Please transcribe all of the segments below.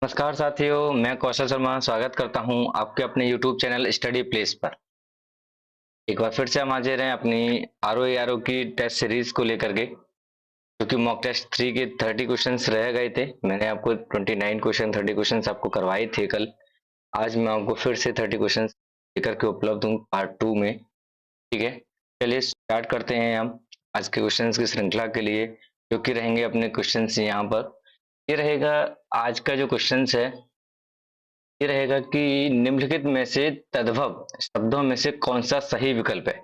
नमस्कार साथियों, मैं कौशल शर्मा स्वागत करता हूं आपके अपने YouTube चैनल स्टडी प्लेस पर। एक बार फिर से हम हाजिर हैं अपनी आर ओ की टेस्ट सीरीज को लेकर के, क्योंकि मॉक टेस्ट 3 के 30 क्वेश्चंस रह गए थे। मैंने आपको 29 क्वेश्चन 30 क्वेश्चंस आपको करवाए थे कल। आज मैं आपको फिर से 30 क्वेश्चंस लेकर के उपलब्ध हूँ पार्ट 2 में। ठीक है, चलिए स्टार्ट करते हैं हम आज के क्वेश्चंस की श्रृंखला के लिए, जो कि रहेंगे अपने क्वेश्चंस यहाँ पर। ये रहेगा आज का जो क्वेश्चंस है, ये रहेगा कि निम्नलिखित में से तद्भव शब्दों में से कौन सा सही विकल्प है।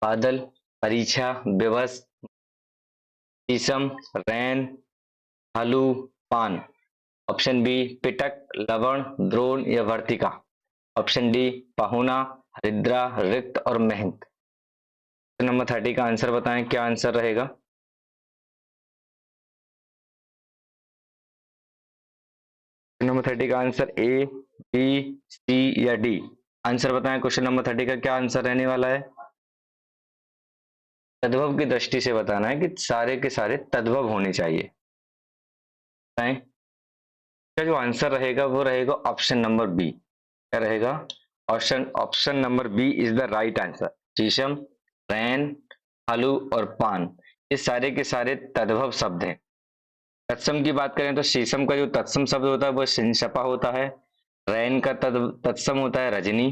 बादल, परीक्षा, विवश, शीशम, रैन, भालू, पान। ऑप्शन बी पिटक, लवण, द्रोण या वर्तिका। ऑप्शन डी पाहुना, हरिद्रा, रिक्त और महंत। नंबर 30 का आंसर बताएं, क्या आंसर रहेगा। नंबर 30 का आंसर ए, बी, सी या डी। आंसर बताएं, क्वेश्चन नंबर 30 का क्या आंसर रहने वाला है। तद्भव की दृष्टि से बताना है कि सारे के सारे तद्भव होने चाहिए। बताएं, इसका जो आंसर रहेगा वो रहेगा ऑप्शन नंबर बी। क्या रहेगा। Option option number B is the right answer. शीशम, रैन, आलू और पान, ये सारे के सारे तद्भव शब्द हैं। तत्सम की बात करें तो शीशम का जो तत्सम शब्द होता है वो शिंशपा होता है। रैन का तत्सम होता है रजनी।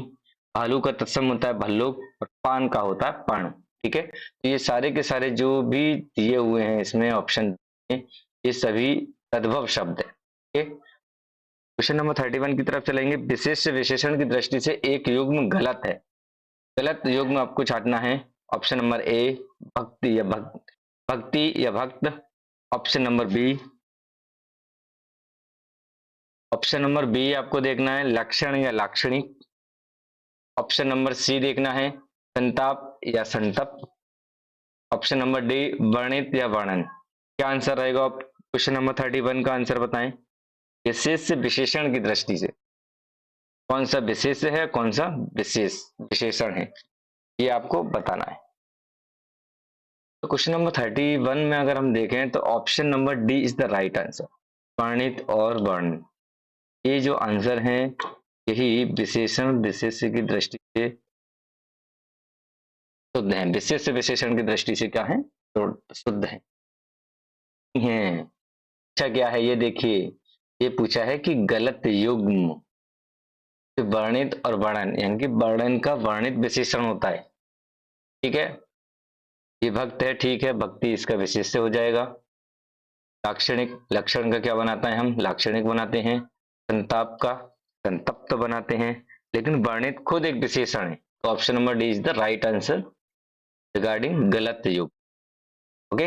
भालू का तत्सम होता है भल्लुक और पान का होता है पर्ण। ठीक है, तो ये सारे के सारे जो भी दिए हुए हैं इसमें ऑप्शन में, ये सभी तद्भव शब्द है। ठीक है, क्वेश्चन नंबर 31 की तरफ चलेंगे। विशेष से विशेषण की दृष्टि से एक युग्म गलत है। गलत युग्म आपको छांटना है। ऑप्शन नंबर ए भक्ति या भक्त। Option number B, option number B आपको देखना है लक्षण या लाक्षणिक। ऑप्शन नंबर सी देखना है संताप या संतप। ऑप्शन नंबर डी वर्णित या वर्णन। क्या आंसर रहेगा। क्वेश्चन नंबर 31 का आंसर बताएं। विशेष से विशेषण की दृष्टि से कौन सा विशेष है, कौन सा विशेष विशेषण है, ये आपको बताना है। तो क्वेश्चन नंबर 31 में अगर हम देखें तो option number D is the right answer. वर्णित और वर्ण, ये जो आंसर है यही विशेषण विशेष की दृष्टि से शुद्ध है। विशेष से विशेषण की दृष्टि से क्या है, तो शुद्ध है। अच्छा क्या है ये देखिए, ये पूछा है कि गलत युग्म वर्णित और वर्णन, यानी कि वर्णन का वर्णित विशेषण होता है। ठीक है, ये भक्त है, ठीक है, भक्ति इसका विशेष से हो जाएगा। लाक्षणिक, लक्षण का क्या बनाता है, हम लाक्षणिक बनाते हैं। संताप का संतप्त बनाते हैं। लेकिन वर्णित खुद एक विशेषण है, तो option number D is the right answer regarding गलत युग। ओके,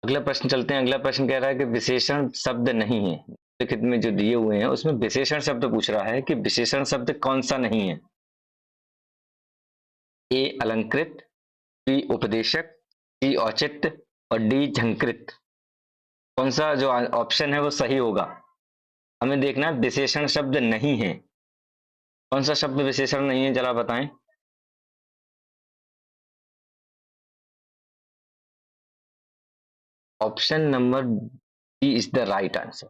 अगला प्रश्न चलते हैं। अगला प्रश्न कह रहा है कि विशेषण शब्द नहीं है। लिखित में जो दिए हुए हैं उसमें विशेषण शब्द पूछ रहा है कि विशेषण शब्द कौन सा नहीं है। ए अलंकृत, बी उपदेशक, सी औचित्य और डी झंकृत। कौन सा जो ऑप्शन है वो सही होगा। हमें देखना है विशेषण शब्द नहीं है, कौन सा शब्द विशेषण नहीं है, जरा बताएं। Option number B is the right answer.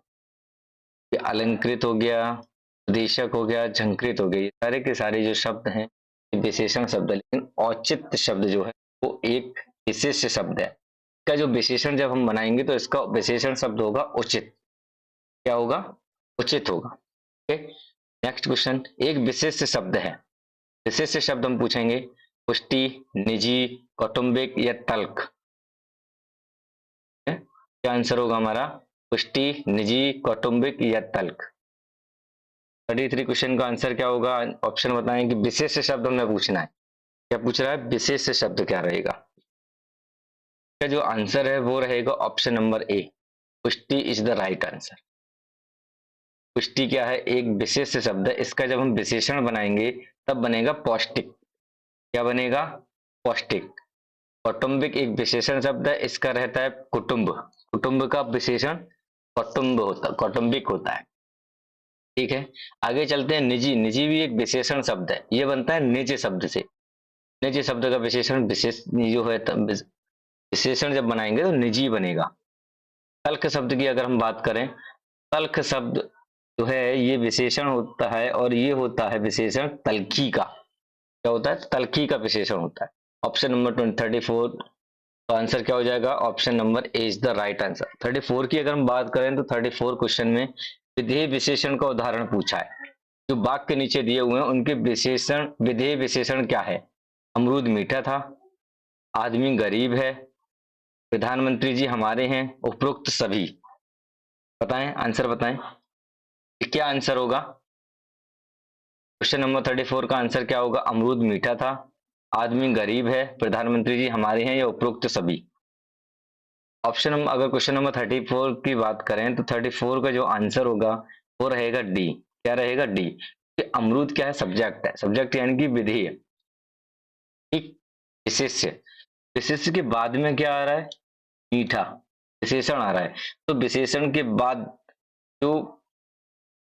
ये अलंकृत हो गया, उपदेशक हो गया, झंकृत हो गया, ये सारे के सारे जो शब्द हैं ये विशेषण शब्द है। लेकिन औचित्य शब्द जो है वो एक विशेष शब्द है। इसका जो विशेषण जब हम बनाएंगे तो इसका विशेषण शब्द होगा उचित। क्या होगा, उचित होगा। Okay, next question. एक विशेष शब्द है, विशेष शब्द हम पूछेंगे पुष्टि, निजी, कौटुंबिक या तल्ख। क्या आंसर होगा हमारा, पुष्टि, निजी, कौटुंबिक या तल्ख। 33 क्वेश्चन का आंसर क्या होगा, ऑप्शन बताएं कि विशेष शब्द हमें पूछना है। क्या पूछ रहा है, विशेष शब्द क्या रहेगा। इसका जो आंसर है वो रहेगा ऑप्शन नंबर ए, पुष्टि इज द राइट आंसर। पुष्टि क्या है, एक विशेष शब्द है, इसका जब हम विशेषण बनाएंगे तब बनेगा पौष्टिक। क्या बनेगा, पौष्टिक। कौटुंबिक एक विशेषण शब्द है, इसका रहता है कुटुंब। कुटुंब का विशेषण कौटुंब होता, कौटुंबिक होता है। ठीक है, आगे चलते हैं। निजी, निजी भी एक विशेषण शब्द है, ये बनता है निज शब्द से। निज शब्द का विशेषण विशेष जो है विशेषण जब बनाएंगे तो निजी बनेगा। तल्ख शब्द की अगर हम बात करें, तल्ख शब्द जो है ये विशेषण होता है और ये होता है विशेषण तल्खी का। क्या होता है? तल्खी का विशेषण होता है। ऑप्शन नंबर 34 तो आंसर क्या हो जाएगा? Option number A is the right answer. 34 की अगर हम बात करें तो 34 क्वेश्चन में विधेय विशेषण का उदाहरण पूछा है। जो वाक्य के नीचे दिए हुए हैं उनके विशेषण, विधेय विशेषण क्या है? अमरूद मीठा था, आदमी गरीब है, प्रधानमंत्री जी हमारे हैं, उपरोक्त सभी। बताएं, आंसर बताएं, क्या आंसर होगा? क्वेश्चन नंबर 34 का आंसर क्या होगा? अमरूद मीठा था, आदमी गरीब है, प्रधानमंत्री जी हमारे हैं, या उपरोक्त सभी। ऑप्शन हम अगर क्वेश्चन नंबर 34 की बात करें तो 34 का जो आंसर होगा वो रहेगा डी। क्या रहेगा? डी। कि अमरूद क्या है? सब्जेक्ट है, सब्जेक्ट यानी कि विधेय। ठीक। विशेष्य, विशेष्य के बाद में क्या आ रहा है? मीठा, विशेषण आ रहा है। तो विशेषण के बाद जो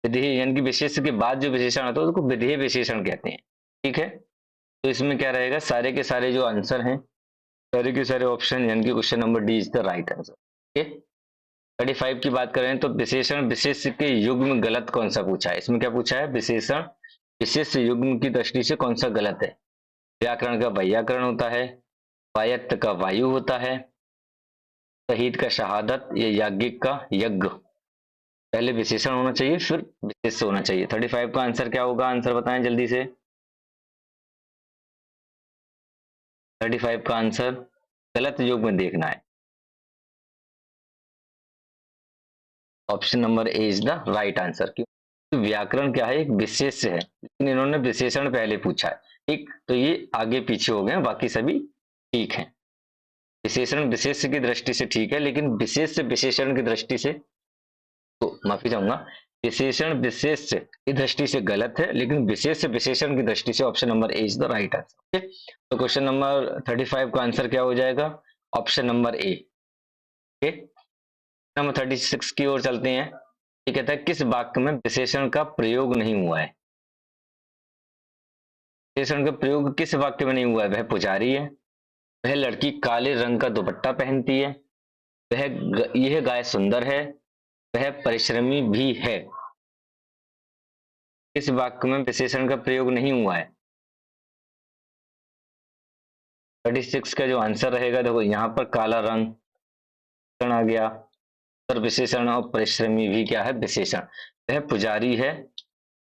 विधेय यानी कि विशेष्य के बाद जो विशेषण आता है उसको विधेय विशेषण कहते हैं। ठीक है। तो इसमें क्या रहेगा? सारे के सारे जो आंसर हैं, सारे के सारे ऑप्शन यानी कि question number D is the right answer. Okay. 35 की बात करें तो विशेषण विशेष्य के युग्म गलत कौन सा पूछा है? इसमें क्या पूछा है? विशेषण विशेष्य युग्म की दृष्टि से कौन सा गलत है? व्याकरण का वैयाकरण होता है, वायत्त का वायु होता है, शहीद का शहादत, या याज्ञिक का यज्ञ। पहले विशेषण होना चाहिए फिर विशेष्य होना चाहिए। 35 का आंसर क्या होगा? आंसर बताएं जल्दी से। 35 का आंसर गलत युग में देखना है। Option number A is the right answer. क्योंकि व्याकरण क्या है? एक विशेष्य है, लेकिन इन्होंने विशेषण पहले पूछा है। ठीक, तो ये आगे पीछे हो गए, बाकी सभी ठीक है। विशेषण विशेष्य की दृष्टि से ठीक है, लेकिन विशेष विशेषण की दृष्टि से, तो माफी चाहूंगा, विशेषण विशेष्य की दृष्टि से गलत है, लेकिन विशेष विशेषण की दृष्टि से option number A is the right answer. Okay. तो क्वेश्चन नंबर 35 का आंसर क्या हो जाएगा? ऑप्शन नंबर ए। ओके। नंबर 36 की ओर चलते हैं। ये कहता है किस वाक्य में विशेषण का प्रयोग नहीं हुआ है? विशेषण का प्रयोग किस वाक्य में नहीं हुआ है? वह पुजारी है, वह लड़की काले रंग का दुपट्टा पहनती है, यह गाय सुंदर है, वह परिश्रमी भी है। इस वाक्य में विशेषण का प्रयोग नहीं हुआ है। 36 का जो आंसर रहेगा, देखो यहाँ पर काला रंग आ गया, पर विशेषण, और परिश्रमी भी क्या है? विशेषण। वह पुजारी है,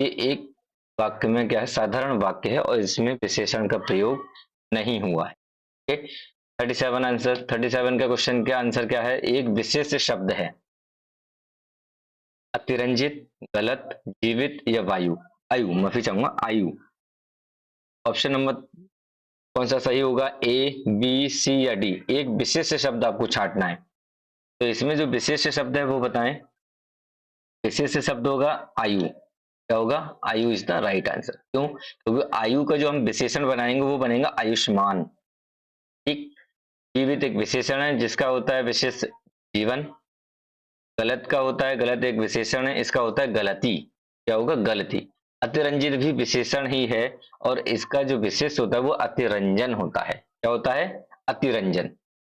ये एक वाक्य में क्या है? साधारण वाक्य है और इसमें विशेषण का प्रयोग नहीं हुआ है। ओके। 37 आंसर, 37 का क्वेश्चन का आंसर क्या है? एक विशेष शब्द है। अतिरंजित, गलत, जीवित, या वायु। आयु, माफी चाहूंगा, आयु। ऑप्शन नंबर कौन सा सही होगा? ए, बी, सी या डी? एक विशेष शब्द आपको छांटना है, तो इसमें जो विशेष शब्द है वो बताएं। विशेष शब्द होगा आयु। क्या होगा? आयु इज द राइट आंसर। क्यों? क्योंकि आयु का जो हम विशेषण बनाएंगे वो बनेगा आयुष्मान। ठीक। जीवित एक विशेषण है जिसका होता है विशेष जीवन। गलत का होता है, गलत एक विशेषण है, इसका होता है गलती। क्या होगा? गलती। अतिरंजित भी विशेषण ही है और इसका जो विशेष होता है वो अतिरंजन होता है। क्या होता है? अतिरंजन।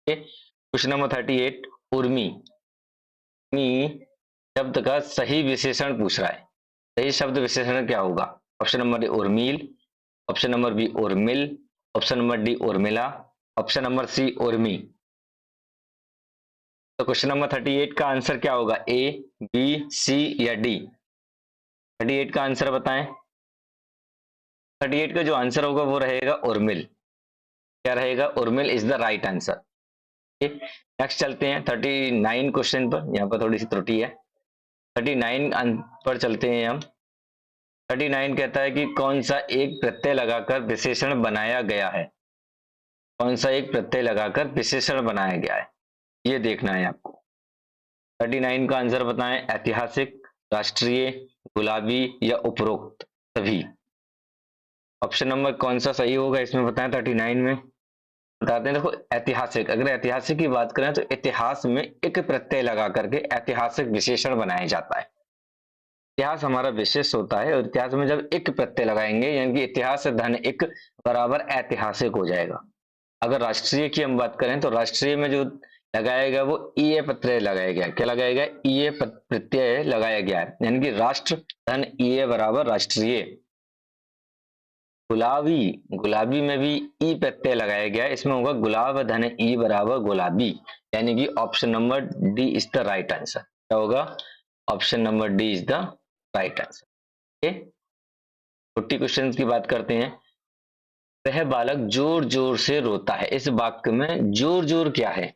क्वेश्चन नंबर 38, उर्मी। उर्मी शब्द का सही विशेषण पूछ रहा है। सही शब्द विशेषण क्या होगा? ऑप्शन नंबर ए उर्मिल, ऑप्शन नंबर बी उर्मिल, ऑप्शन नंबर डी उर्मिला, ऑप्शन नंबर सी उर्मी। तो क्वेश्चन नंबर 38 का आंसर क्या होगा? ए, बी, सी या डी? 38 का आंसर बताएं। 38 का जो आंसर होगा वो रहेगा उर्मिल। क्या रहेगा? Urmil is the right answer. Next चलते हैं 39 क्वेश्चन पर। यहाँ पर थोड़ी सी त्रुटि है। 39 पर चलते हैं हम। 39 कहता है कि कौन सा एक प्रत्यय लगाकर विशेषण बनाया गया है? कौन सा एक प्रत्यय लगाकर विशेषण बनाया गया है, ये देखना है आपको। 39 का आंसर बताएं। ऐतिहासिक, राष्ट्रीय, गुलाबी, या उपरोक्त सभी। ऑप्शन नंबर कौन सा सही होगा इसमें बताएं। 39 में बताते हैं। देखो, ऐतिहासिक, अगर ऐतिहासिक की बात करें तो इतिहास में एक प्रत्यय लगा करके ऐतिहासिक विशेषण बनाया जाता है। इतिहास हमारा विशेष होता है और इतिहास में जब एक प्रत्यय लगाएंगे यानी कि इतिहास धन एक बराबर ऐतिहासिक हो जाएगा। अगर राष्ट्रीय की हम बात करें तो राष्ट्रीय में जो लगाया गया वो ईय प्रत्यय लगाया गया। क्या लगाया गया? ईय प्रत्यय लगाया गया है, यानी कि राष्ट्र धन ईय बराबर राष्ट्रीय। गुलाबी, गुलाबी में भी ई प्रत्यय लगाया गया है, इसमें होगा गुलाब धन ई बराबर गुलाबी, यानी कि option number D is the right answer. क्या होगा? Option number D is the right answer. Okay, 40 question की बात करते हैं। वह बालक जोर जोर से रोता है, इस वाक्य में जोर जोर क्या है?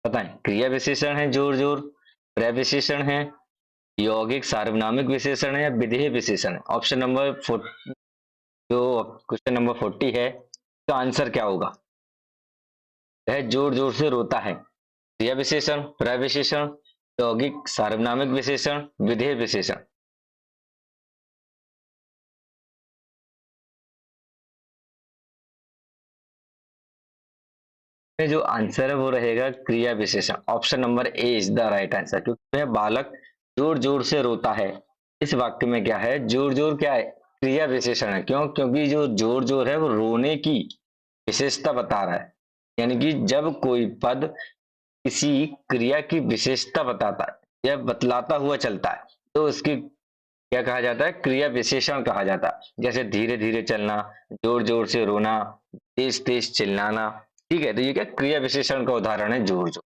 बताएं। क्रिया विशेषण है जोर जोर, प्रविशेषण है, यौगिक सार्वनामिक विशेषण है, या विधेय विशेषण है? ऑप्शन नंबर जो क्वेश्चन नंबर 40 है, तो आंसर क्या होगा? वह जोर जोर से रोता है, क्रिया विशेषण, प्रविशेषण, यौगिक सार्वनामिक विशेषण, विधेय विशेषण। में जो आंसर है वो रहेगा क्रिया विशेषण। Option number A is the right answer, क्योंकि वह बालक जोर जोर से रोता है, इस वाक्य में क्या है? जोर जोर क्या है? क्रिया विशेषण है। क्यों? क्योंकि जो जोर जोर है वो रोने की विशेषता बता रहा है, यानी कि जब कोई पद किसी क्रिया की विशेषता बताता है या बतलाता हुआ चलता है, तो उसकी क्या कहा जाता है? क्रिया विशेषण कहा जाता है। जैसे धीरे धीरे चलना, जोर जोर से रोना, तेज तेज चिल्लाना। ठीक है, तो ये क्या क्रिया विशेषण का उदाहरण है जोर जोर।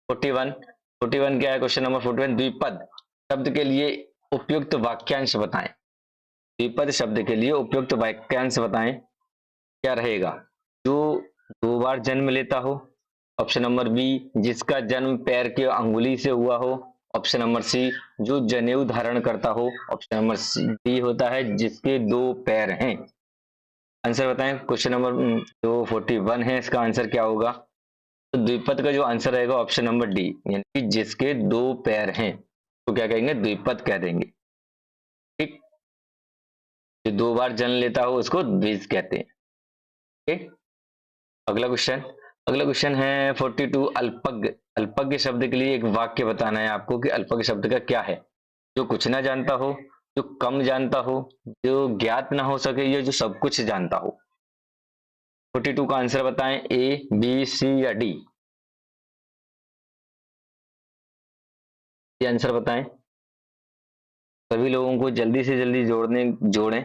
41, 41 क्या है? क्वेश्चन नंबर 41, द्विपद शब्द के लिए उपयुक्त वाक्यांश बताएं। द्विपद शब्द के लिए उपयुक्त वाक्यांश बताएं। क्या रहेगा? जो दो बार जन्म लेता हो। ऑप्शन नंबर बी, जिसका जन्म पैर के अंगुली से हुआ हो। ऑप्शन नंबर सी, जो जनेऊ धारण करता हो। ऑप्शन नंबर सी डी होता है जिसके दो पैर हैं। आंसर बताएं। क्वेश्चन नंबर जो 41 है, इसका आंसर क्या होगा? तो द्विपद का जो आंसर रहेगा ऑप्शन नंबर डी, यानी कि जिसके दो पैर हैं, तो क्या कहेंगे? द्विपद कह देंगे। ठीक, जो दो बार जन्म लेता हो उसको द्विज कहते हैं। ठीक, अगला क्वेश्चन। अगला क्वेश्चन है 42, अल्पज्ञ। अल्पज्ञ शब्द के लिए एक वाक्य बताना है आपको कि अल्पज्ञ शब्द का क्या है? जो कुछ ना जानता हो, जो कम जानता हो, जो ज्ञात ना हो सके, या जो सब कुछ जानता हो। 42 का आंसर बताएं, ए बी सी या डी? ये आंसर बताएं। सभी लोगों को जल्दी से जल्दी जोड़ें।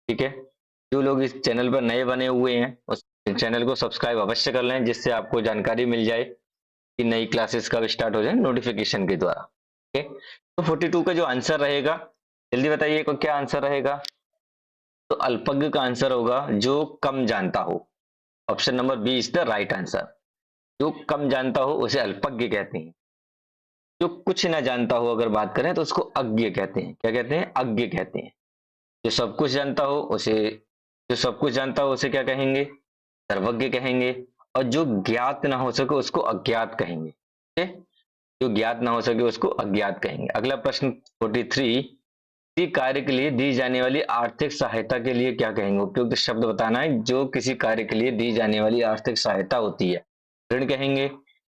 ठीक है, जो लोग इस चैनल पर नए बने हुए हैं उस चैनल को सब्सक्राइब अवश्य कर लें, जिससे आपको जानकारी मिल जाए कि नई क्लासेस कब स्टार्ट हो जाए नोटिफिकेशन के द्वारा। ओके, तो 42 का जो आंसर रहेगा, जल्दी बताइए को क्या आंसर रहेगा? तो अल्पज्ञ का आंसर होगा जो कम जानता हो। Option number B is the right answer. जो कम जानता हो उसे अल्पज्ञ कहते हैं। जो कुछ ना जानता हो अगर बात करें तो उसको अज्ञ कहते हैं। क्या कहते हैं? अज्ञ कहते हैं। जो सब कुछ जानता हो उसे जो सब कुछ जानता हो उसे क्या कहेंगे? सर्वज्ञ कहेंगे। और जो ज्ञात ना हो सके उसको अज्ञात कहेंगे। ठीक है? जो ज्ञात ना हो सके उसको अज्ञात कहेंगे। अगला प्रश्न 43, किसी कार्य के लिए दी जाने वाली आर्थिक सहायता के लिए क्या कहेंगे? उपयुक्त शब्द बताना है जो किसी कार्य के लिए दी जाने वाली आर्थिक सहायता होती है। ऋण कहेंगे,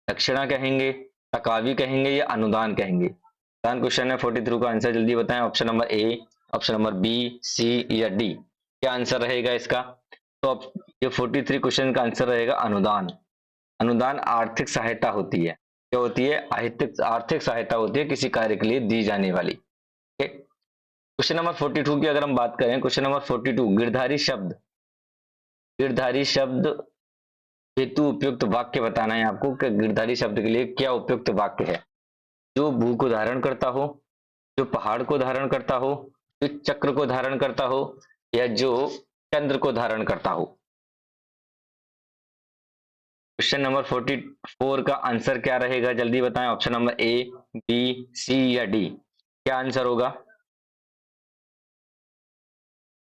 दक्षिणा कहेंगे, तकावी कहेंगे, या अनुदान कहेंगे? आसान क्वेश्चन है। 43 का आंसर जल्दी बताएं। Option number A, option number B, C या डी? क्या आंसर रहेगा इसका? तो अब ये 43 क्वेश्चन का आंसर रहेगा अनुदान। अनुदान आर्थिक सहायता होती है। क्या होती है? आर्थिक आर्थिक सहायता होती है किसी कार्य के लिए दी जाने वाली। ठीक है? क्वेश्चन नंबर 42 की अगर हम बात करें, क्वेश्चन नंबर 42, गिरधारी शब्द, गिरधारी शब्द हेतु उपयुक्त वाक्य बताना है आपको कि गिरधारी शब्द के लिए क्या उपयुक्त वाक्य है? जो भू को धारण करता हो, जो पहाड़ को धारण करता हो, जो चक्र को धारण करता हो, या जो चंद्र को धारण करता हो? क्वेश्चन नंबर 44 का आंसर क्या रहेगा? जल्दी बताएं। ऑप्शन नंबर ए, बी, सी या डी? क्या आंसर होगा?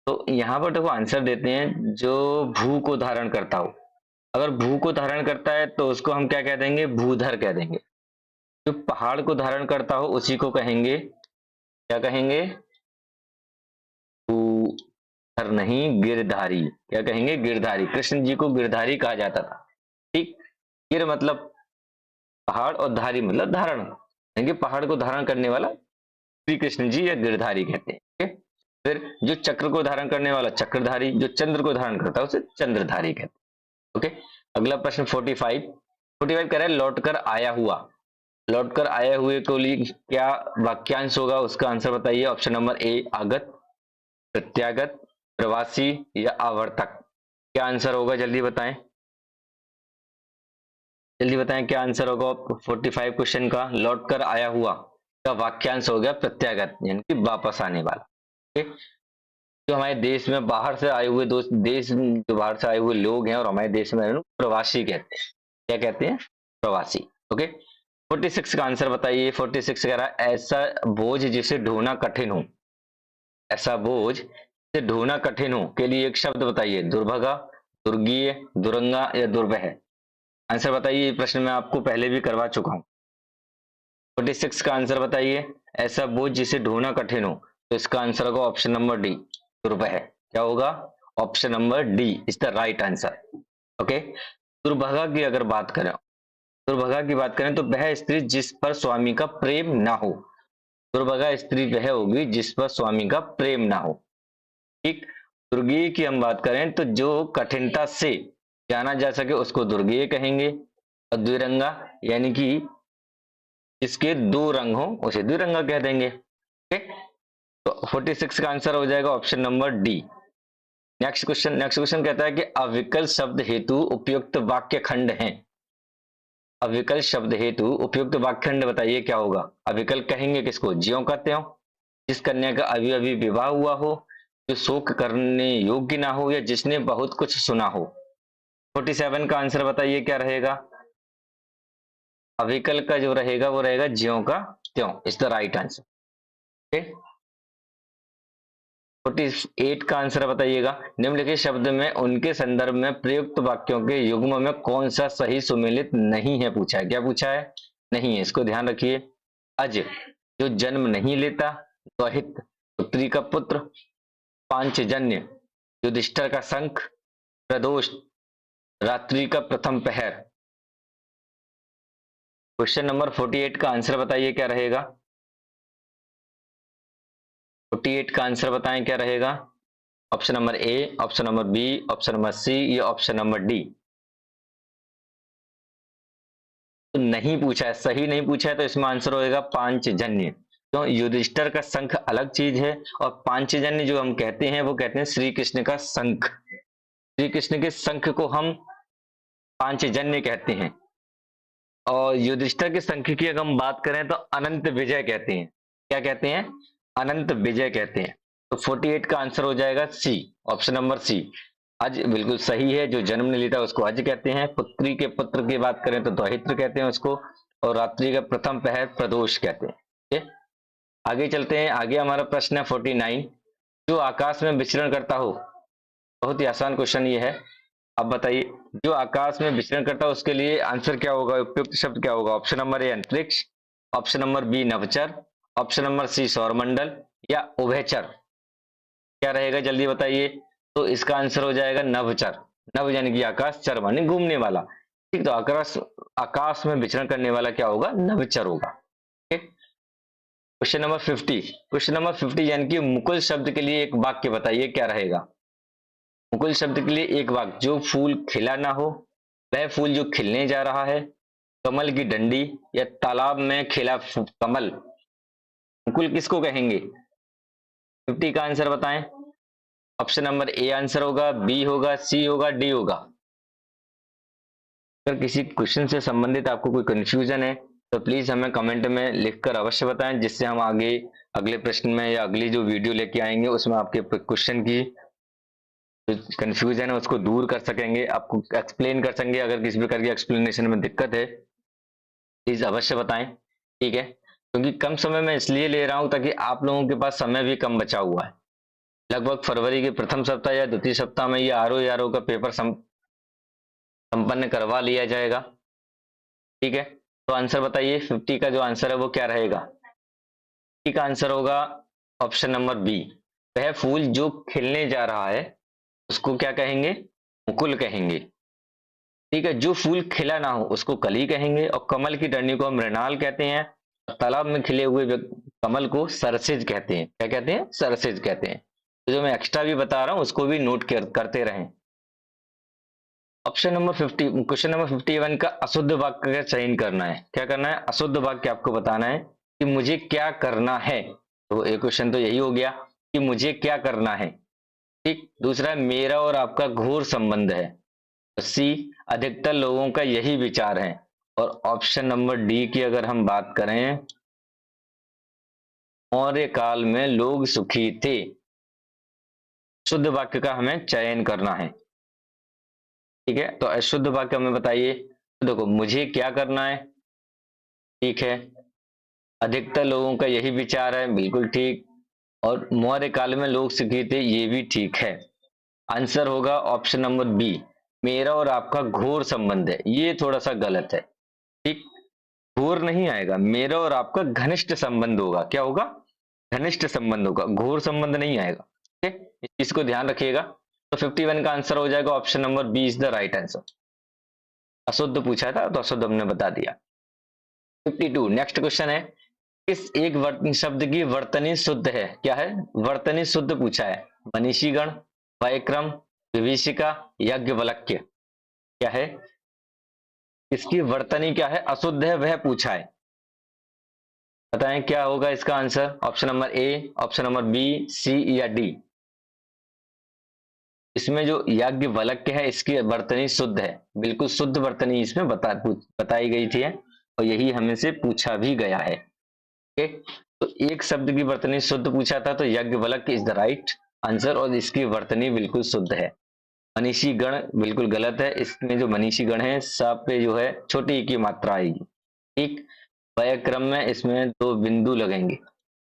तो यहां पर देखो आंसर देते हैं जो भू को धारण करता हो। अगर भू को धारण करता है तो उसको हम क्या कह देंगे? भूधर कह देंगे। जो पहाड़ को धारण करता हो उसी को कहेंगे, क्या कहेंगे? भूधर नहीं, गिरधारी। क्या कहेंगे? गिरधारी। कृष्ण जी को गिरधारी कहा जाता था। ठीक, गिर मतलब पहाड़ और धारी मतलब धारण, यानी कि पहाड़ को धारण करने वाला श्री कृष्ण जी या गिरधारी कहते हैं। ठीक है? फिर जो चक्र को धारण करने वाला चक्रधारी, जो चंद्र को धारण करता है उसे चंद्रधारी कहते हैं। ओके, अगला प्रश्न 45 कह रहा है लौट कर आया हुआ। लौट कर आए हुए को लिए क्या वाक्यांश होगा, उसका आंसर बताइए। ऑप्शन नंबर ए आगत, प्रत्यागत, प्रवासी या आवर्तक। क्या आंसर होगा, जल्दी बताएं, जल्दी बताएं क्या आंसर होगा 45 क्वेश्चन का। लौट कर आया हुआ का वाक्यांश हो गया प्रत्यागत, यानी कि वापस आने वाला। ठीक, जो हमारे देश में बाहर से आए हुए दोस्त, देश जो बाहर से आए हुए लोग हैं और हमारे देश में प्रवासी कहते हैं। क्या कहते हैं, प्रवासी। ओके, 46 का आंसर बताइए। 46 कह रहा है ऐसा बोझ जिसे ढोना कठिन हो। ऐसा बोझ जिसे ढोना कठिन हो के लिए एक शब्द बताइए। दुर्भगा, दुर्गीय, दुरंगा या दुर्वह। आंसर बताइए, ये प्रश्न मैं आपको पहले भी करवा चुका हूं। 46 का आंसर बताइए। ऐसा बोझ जिसे ढोना कठिन हो, तो इसका आंसर होगा ऑप्शन नंबर डी, दुर्वह। क्या होगा, option number D is the right answer. Okay, दुर्भगा की अगर बात करें, दुर्भगा की बात करें तो वह स्त्री जिस पर स्वामी का प्रेम ना हो। दुर्भगा स्त्री वह होगी जिस पर स्वामी का प्रेम ना हो। ठीक, दुर्गीय की हम बात करें तो जो कठिनता से जाना जा सके उसको दुर्गीय कहेंगे। और द्विरंगा यानी कि जिसके दो रंग हो उसे द्विरंगा कह देंगे। ठीक, तो 46 का आंसर हो जाएगा option number D. Next question कहता है कि अविकल शब्द हेतु उपयुक्त वाक्य खंड है। अविकल शब्द हेतु उपयुक्त वाक्य खंड बताइए क्या होगा। अविकल कहेंगे किसको, ज्यों का त्यों, जिस कन्या का अभी अभी विवाह हुआ हो, जो शोक करने योग्य ना हो, या जिसने बहुत कुछ सुना हो। 47 का आंसर बताइए क्या रहेगा। अविकल का जो रहेगा वो रहेगा ज्यों का त्यों is the right answer. Okay, 48 का आंसर बताइएगा। निम्नलिखित शब्द में उनके संदर्भ में प्रयुक्त वाक्यों के युग्म में कौन सा सही सुमेलित नहीं है, पूछा है। क्या पूछा है, नहीं है, इसको ध्यान रखिए। अज जो जन्म नहीं लेता, द्वहित पुत्री का पुत्र, पांचजन्य युधिष्ठिर का शंख, प्रदोष रात्रि का प्रथम पहर। क्वेश्चन नंबर 48 का आंसर बताइए क्या रहेगा। 48 का आंसर बताएं क्या रहेगा। Option number A, option number B, option number C या ऑप्शन नंबर डी। तो नहीं पूछा है, सही नहीं पूछा है, तो इसमें आंसर होएगा पांचजन्य। तो युधिष्ठिर का शंख अलग चीज है, और पांचजन्य जो हम कहते हैं वो कहते हैं श्री कृष्ण का शंख। श्री कृष्ण के शंख को हम पांचजन्य कहते हैं। और युधिष्ठिर के शंख की अगर हम बात करें तो अनंत विजय कहते हैं। क्या कहते हैं, अनंत विजय कहते हैं। तो 48 का आंसर हो जाएगा सी, ऑप्शन नंबर सी। अज बिल्कुल सही है, जो जन्म नहीं लेता उसको अज कहते हैं। पुत्री के पुत्र की बात करें तो द्वहित्र कहते हैं उसको। और रात्रि का प्रथम पहर प्रदोष कहते हैं। ठीक है? आगे चलते हैं, आगे हमारा प्रश्न है 49। जो आकाश में विचरण करता हो, बहुत ही आसान क्वेश्चन ये है। अब बताइए, जो आकाश में विचरण करता है उसके लिए आंसर क्या होगा, उपयुक्त शब्द क्या होगा। ऑप्शन नंबर ए अंतरिक्ष, ऑप्शन नंबर बी नवचर, ऑप्शन नंबर सी सौरमंडल या उभयचर। क्या रहेगा, जल्दी बताइए। तो इसका आंसर हो जाएगा नवचर। नव यानी कि आकाश, चर माने घूमने वाला। ठीक, तो आकाश, आकाश में विचरण करने वाला क्या होगा, नवचर होगा। ठीक, क्वेश्चन नंबर 50। क्वेश्चन नंबर 50 यानी कि मुकुल शब्द के लिए एक वाक्य बताइए क्या रहेगा। मुकुल शब्द के लिए एक वाक्य, जो फूल खिला ना हो, वह फूल जो खिलने जा रहा है, कमल की डंडी या तालाब में खिला कमल। मुकुल किसको कहेंगे, 50 का आंसर बताएं। ऑप्शन नंबर ए आंसर होगा, बी होगा, सी होगा, डी होगा। अगर किसी क्वेश्चन से संबंधित आपको कोई कंफ्यूजन है तो प्लीज हमें कमेंट में लिखकर अवश्य बताएं, जिससे हम आगे अगले प्रश्न में या अगली जो वीडियो लेके आएंगे उसमें आपके क्वेश्चन की कंफ्यूजन है उसको दूर कर सकेंगे, आपको एक्सप्लेन कर सकेंगे। अगर किसी प्रकार की एक्सप्लेनेशन में दिक्कत है प्लीज अवश्य बताएं। ठीक है, क्योंकि कम समय में इसलिए ले रहा हूं ताकि आप लोगों के पास समय भी कम बचा हुआ है। लगभग फरवरी के प्रथम सप्ताह या द्वितीय सप्ताह में ये आरओ का पेपर संपन्न करवा लिया जाएगा। ठीक है, तो आंसर बताइए 50 का जो आंसर है वो क्या रहेगा। 50 का आंसर होगा ऑप्शन नंबर बी। वह फूल जो खिलने जा रहा है उसको क्या कहेंगे, मुकुल कहेंगे। ठीक है, जो फूल खिला ना हो उसको कली कहेंगे, और कमल की डंडी को हम मृणाल कहते हैं, और तालाब में खिले हुए कमल को सरसिज कहते हैं। क्या कहते हैं, सरसिज कहते हैं। तो जो मैं एक्स्ट्रा भी बता रहा हूं उसको भी नोट करते रहें। ऑप्शन नंबर 50, क्वेश्चन नंबर 51 का अशुद्ध वाक्य का चयन करना है। क्या करना है? अशुद्ध वाक्य आपको बताना है कि मुझे क्या करना है। तो एक क्वेश्चन तो यही हो गया कि मुझे क्या करना है। ठीक, दूसरा है मेरा और आपका घोर संबंध है। सी, अधिकतर लोगों का यही विचार है। और ऑप्शन नंबर डी की अगर हम बात करें, मौर्य काल में लोग सुखी थे। शुद्ध वाक्य का हमें चयन करना है। ठीक है, तो अशुद्ध वाक्य हमें बताइए। तो देखो, मुझे क्या करना है, ठीक है। अधिकतर लोगों का यही विचार है, बिल्कुल ठीक। और मौर्य काल में लोग सुखी थे, ये भी ठीक है। आंसर होगा ऑप्शन नंबर बी, मेरा और आपका घोर संबंध है। ये थोड़ा सा गलत है। ठीक, घोर नहीं आएगा, मेरा और आपका घनिष्ठ संबंध होगा। क्या होगा? घनिष्ठ संबंध होगा, घोर संबंध नहीं आएगा। ठीक है, इस चीज को ध्यान रखिएगा। तो 51 का आंसर हो जाएगा option number B is the right answer. अशुद्ध पूछा था तो अशुद्ध हमने बता दिया। 52 नेक्स्ट क्वेश्चन है, किस एक शब्द की वर्तनी शुद्ध है? क्या है? वर्तनी शुद्ध पूछा है। मनीषीगण, वैक्रम, विभीषिका, याज्ञवल्क्य। क्या है? इसकी वर्तनी क्या है, अशुद्ध है, वह पूछा है। बताएं क्या होगा इसका answer. Option number A, option number B, C या डी। इसमें जो याज्ञवल्क्य है, इसकी वर्तनी शुद्ध है, बिल्कुल शुद्ध वर्तनी इसमें बताई गई थी, और यही हमें से पूछा भी गया है। ओके, तो एक शब्द की वर्तनी शुद्ध पूछा था, तो Yajnavalkya is the right answer, और इसकी वर्तनी बिल्कुल शुद्ध है। मनीषी गण बिल्कुल गलत है। इसमें जो मनीषी गण है, सब पे जो है छोटी की मात्रा आएगी। ठीक, व्याक्रम में इसमें दो बिंदु लगेंगे,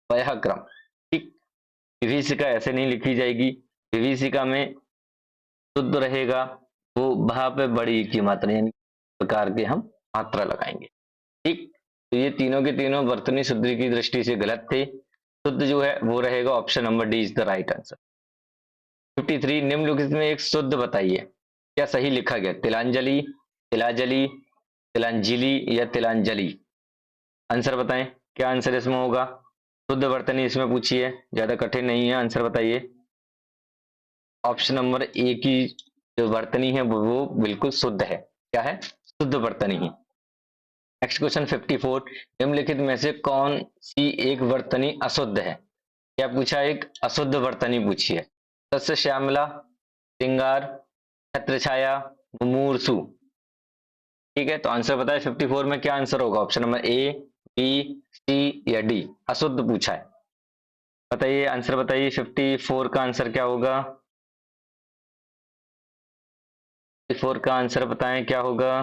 व्याक्रम। ठीक, विभीषिका ऐसे नहीं लिखी जाएगी। विभीषिका में शुद्ध रहेगा, वो वहां पे बड़ी की मात्रा यानी प्रकार के हम मात्रा लगाएंगे। ठीक, तो ये तीनों के तीनों वर्तनी शुद्ध की दृष्टि से गलत थे। शुद्ध जो है वो रहेगा option number D is the right answer. 53 निम्नलिखित में एक शुद्ध बताइए। क्या सही लिखा गया? तिलांजलि, तिलाजली, तिलांजलि या तिलांजलि? आंसर बताएं, क्या आंसर इसमें होगा? शुद्ध वर्तनी इसमें पूछी है, ज्यादा कठिन नहीं है, आंसर बताइए। ऑप्शन नंबर ए की जो वर्तनी है वो बिल्कुल शुद्ध है। क्या है? शुद्ध वर्तनी ही। नेक्स्ट क्वेश्चन 54, निम्नलिखित में से कौन सी एक वर्तनी अशुद्ध है? क्या पूछा? एक अशुद्ध वर्तनी पूछी है। सस्य श्यामला, श्रृंगार, छत्र छाया, मुमूर्षु। ठीक है, तो आंसर बताए 54 में क्या आंसर होगा। ऑप्शन नंबर ए, बी, सी या डी? अशुद्ध पूछा है, बताइए आंसर बताइए। 54 का आंसर क्या होगा? 54 का आंसर बताएं क्या होगा।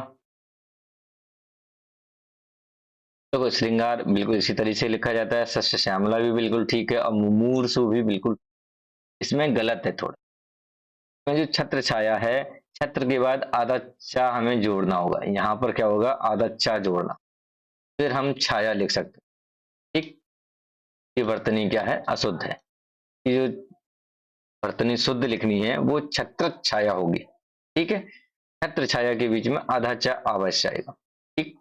देखो, श्रृंगार बिल्कुल इसी तरीके से लिखा जाता है, सस्य श्यामला भी बिल्कुल ठीक है, और मुमूर्षु भी बिल्कुल। इसमें गलत है थोड़ा। इसमें जो छत्र छाया है, छत्र के बाद आधा चा हमें जोड़ना होगा। यहाँ पर क्या होगा? आधा चा जोड़ना, फिर हम छाया लिख सकते हैं। ठीक, ये वर्तनी क्या है? अशुद्ध है। ये जो वर्तनी शुद्ध लिखनी है वो छत्र छाया होगी। ठीक है, छत्र छाया के बीच में आधा चा अवश्य आएगा। ठीक,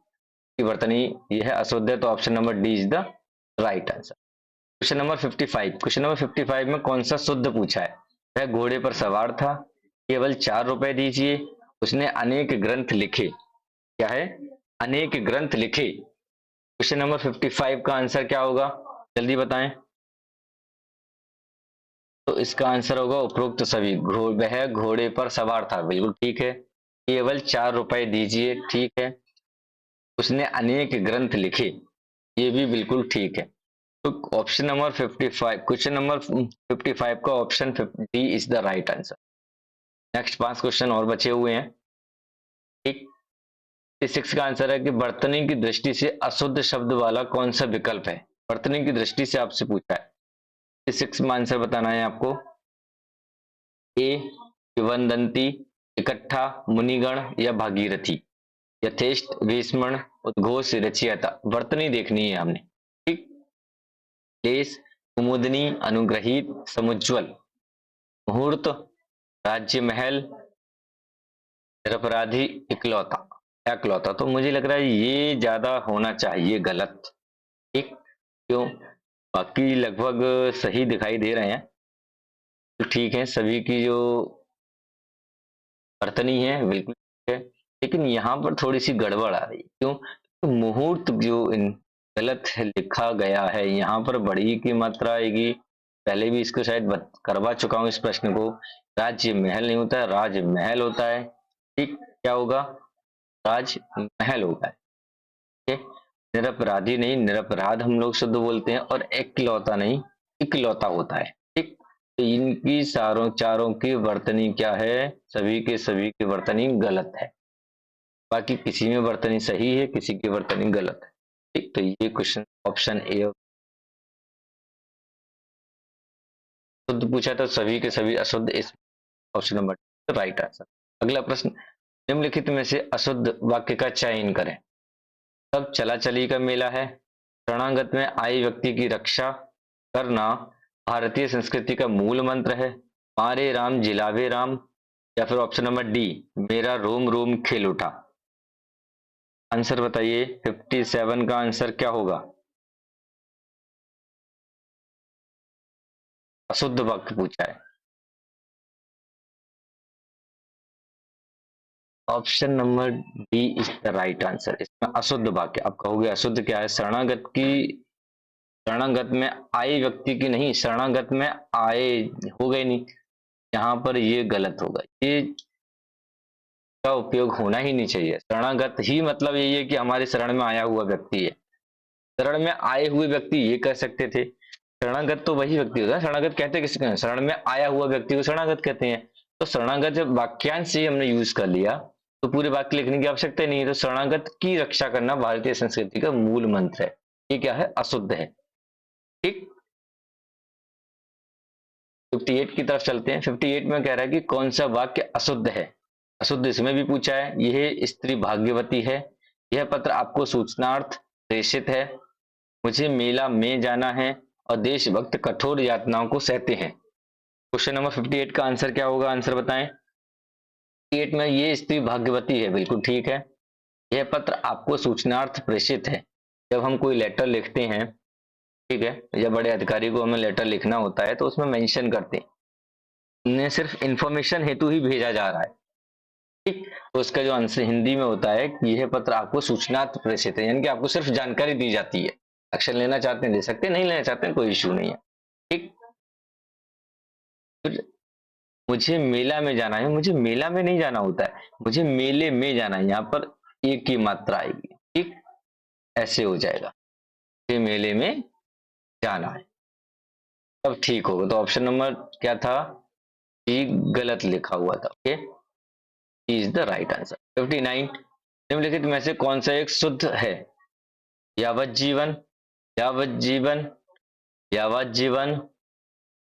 की वर्तनी यह है अशुद्ध है, तो option number D is the right answer. Question number 55, question number 55 में कौन सा शुद्ध पूछा है? वह घोड़े पर सवार था, केवल 4 रुपए दीजिए, उसने अनेक ग्रंथ लिखे। क्या है? अनेक ग्रंथ लिखे। क्वेश्चन नंबर 55 का आंसर क्या होगा, जल्दी बताएं। तो इसका आंसर होगा उपरोक्त सभी। वह घोड़े पर सवार था, बिल्कुल ठीक है। केवल 4 रुपए दीजिए, ठीक है। उसने अनेक ग्रंथ लिखे, ये भी बिल्कुल ठीक है। तो ऑप्शन नंबर 55, क्वेश्चन नंबर 55 का option D is the right answer. Next 5 question और बचे हुए हैं। ठीक, 6 का आंसर है कि वर्तनी की दृष्टि से अशुद्ध शब्द वाला कौन सा विकल्प है? वर्तनी की दृष्टि से आपसे पूछा है। 6 में आंसर बताना है आपको। ए, विवंदंती, इकट्ठा, मुनिगण या भागीरथी। यथेष्ट, विस्मरण, उद्घोष, रचयिता। वर्तनी देखनी है हमने। ठीक, क्लेश, कुमुदनी, अनुग्रहित, समुज्वल, मुहूर्त, राज्य महल, निरपराधी, इकलौता। इकलौता तो मुझे लग रहा है ये ज्यादा होना चाहिए गलत। ठीक, क्यों? बाकी लगभग सही दिखाई दे रहे हैं, तो ठीक है। सभी की जो वर्तनी है बिल्कुल है, लेकिन यहाँ पर थोड़ी सी गड़बड़ आ रही है। क्यों? तो मुहूर्त जो गलत है लिखा गया है, यहाँ पर बड़ी की मात्रा आएगी। पहले भी इसको शायद करवा चुका हूँ इस प्रश्न को। राज्य महल नहीं होता है, राजमहल होता है। ठीक, क्या होगा? राजमहल होगा। ठीक है, निरपराधी नहीं, निरपराध हम लोग शुद्ध बोलते हैं, और एकलौता नहीं, इकलौता होता है। ठीक, तो इनकी चारों की वर्तनी क्या है? सभी के सभी की वर्तनी गलत है। बाकी किसी में वर्तनी सही है, किसी की वर्तनी गलत है। ठीक, तो ये क्वेश्चन ऑप्शन ए शुद्ध पूछा था, सभी के सभी अशुद्ध, इस ऑप्शन नंबर राइट आंसर। अगला प्रश्न, निम्नलिखित में से अशुद्ध वाक्य का चयन करें। तब चला चली का मेला है, शरणागत में आए व्यक्ति की रक्षा करना भारतीय संस्कृति का मूल मंत्र है, मारे राम जिलावे राम, या फिर ऑप्शन नंबर डी, मेरा रोम रोम खिल उठा। आंसर बताइए, 57 का आंसर क्या होगा? अशुद्ध वाक्य पूछा है। Option number D is the right answer. इसमें अशुद्ध वाक्य, आप कहोगे अशुद्ध क्या है? शरणागत में आए व्यक्ति की नहीं, शरणागत में आए हो गए नहीं, यहाँ पर ये गलत होगा। ये का उपयोग होना ही नहीं चाहिए। शरणागत ही मतलब यही है कि हमारे शरण में आया हुआ व्यक्ति है। शरण में आए हुए व्यक्ति ये कह सकते थे। शरणागत तो वही व्यक्ति होता है, शरणागत कहते किसको हैं? शरण में आया हुआ व्यक्ति को शरणागत कहते हैं। तो शरणागत जब वाक्यांश से हमने यूज कर लिया, तो पूरे वाक्य लिखने की आवश्यकता नहीं है। तो शरणागत की रक्षा करना भारतीय संस्कृति का मूल मंत्र है। ये क्या है? अशुद्ध है। ठीक, 58 की तरफ चलते हैं। 58 में कह रहा है कि कौन सा वाक्य अशुद्ध है। अशुद्ध इसमें भी पूछा है। यह स्त्री भाग्यवती है, यह पत्र आपको सूचनार्थ प्रेषित है, मुझे मेला में जाना है, और देशभक्त कठोर यातनाओं को सहते हैं। क्वेश्चन नंबर 58 का आंसर क्या होगा? आंसर बताएं। 58 में ये स्त्री भाग्यवती है, बिल्कुल ठीक है। यह पत्र आपको सूचनार्थ प्रेषित है। जब हम कोई लेटर लिखते हैं, ठीक है, या बड़े अधिकारी को हमें लेटर लिखना होता है, तो उसमें मेंशन करते हैं, इन्हें सिर्फ इंफॉर्मेशन हेतु ही भेजा जा रहा है। ठीक, तो उसका जो आंसर हिंदी में होता है कि यह पत्र आपको सूचनार्थ प्रेषित है, यानी कि आपको सिर्फ जानकारी दी जाती है। एक्शन लेना चाहते हैं दे सकते हैं, नहीं लेना चाहते हैं कोई इश्यू नहीं है। ठीक, फिर मुझे मेला में जाना है, मुझे मेला में नहीं जाना होता है, मुझे मेले में जाना है। यहाँ पर एक की मात्रा आएगी। ठीक, ऐसे हो जाएगा, मुझे मेले में जाना है, तब ठीक होगा। तो ऑप्शन नंबर क्या था? ई गलत लिखा हुआ था। Okay, is the right answer. 59, निम्नलिखित में से कौन सा एक शुद्ध है? यावत जीवन, यावत जीवन, यावत जीवन,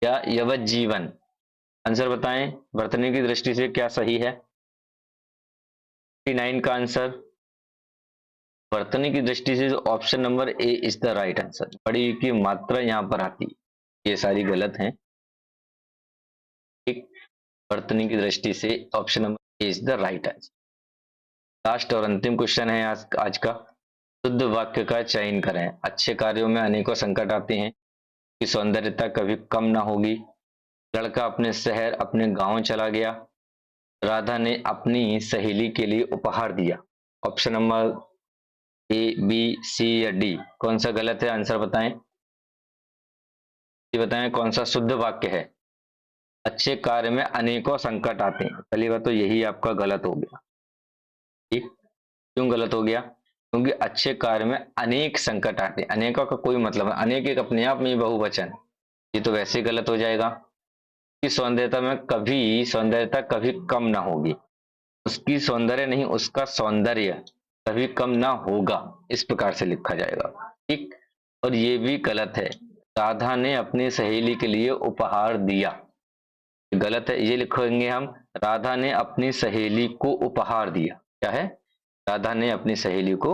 या यवत जीवन। आंसर बताएं, वर्तनी की दृष्टि से क्या सही है? 59 का आंसर वर्तनी की दृष्टि से जो option number A is the right answer. बड़ी की मात्रा यहाँ पर आती है, ये सारी गलत हैं। ठीक, वर्तनी की दृष्टि से option number A is the right answer. Last और अंतिम क्वेश्चन है आज का। शुद्ध वाक्य का चयन करें। अच्छे कार्यों में अनेकों संकट आते हैं, कि सौंदर्यता कभी कम ना होगी, लड़का अपने शहर अपने गांव चला गया, राधा ने अपनी सहेली के लिए उपहार दिया। ऑप्शन नंबर ए, बी, सी या डी, कौन सा गलत है? आंसर बताएं। ये बताएं कौन सा शुद्ध वाक्य है। अच्छे कार्य में अनेकों संकट आते हैं, पहली बात तो यही आपका गलत हो गया। ठीक, क्यों गलत हो गया? क्योंकि अच्छे कार्य में अनेक संकट आते हैं, अनेकों का कोई मतलब है, अनेक एक अपने आप में ही बहुवचन है, ये तो वैसे ही गलत हो जाएगा। कि सौंदर्यता कभी कम ना होगी, उसकी सौंदर्य नहीं, उसका सौंदर्य कभी कम ना होगा, इस प्रकार से लिखा जाएगा। ठीक, और ये भी गलत है, राधा ने अपनी सहेली के लिए उपहार दिया, गलत है। ये लिखेंगे हम, राधा ने अपनी सहेली को उपहार दिया। क्या है? राधा ने अपनी सहेली को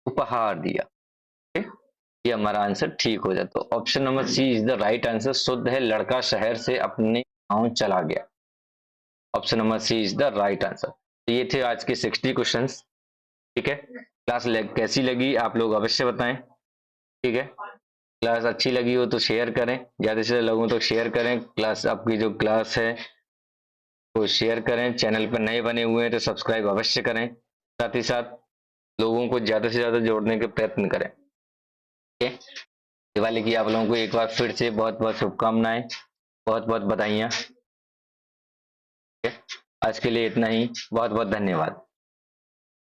उपहार दिया। ठीक? ये हमारा आंसर ठीक हो जाए। तो option number C is the right answer. शुद्ध है, लड़का शहर से अपने गांव चला गया। Option number C is the right answer. तो ये थे आज के 60 क्वेश्चंस। ठीक है, क्लास कैसी लगी आप लोग अवश्य बताएं। ठीक है, क्लास अच्छी लगी हो तो शेयर करें, ज्यादा से ज्यादा लोगों तक शेयर करें। क्लास आपकी जो क्लास है को शेयर करें, चैनल पर नए बने हुए हैं तो सब्सक्राइब अवश्य करें, साथ ही साथ लोगों को ज़्यादा से ज़्यादा जोड़ने के प्रयत्न करें। ठीक है? दिवाली की आप लोगों को एक बार फिर से बहुत बहुत शुभकामनाएं, बहुत बहुत बधाइयाँ। ठीक है? आज के लिए इतना ही, बहुत बहुत धन्यवाद।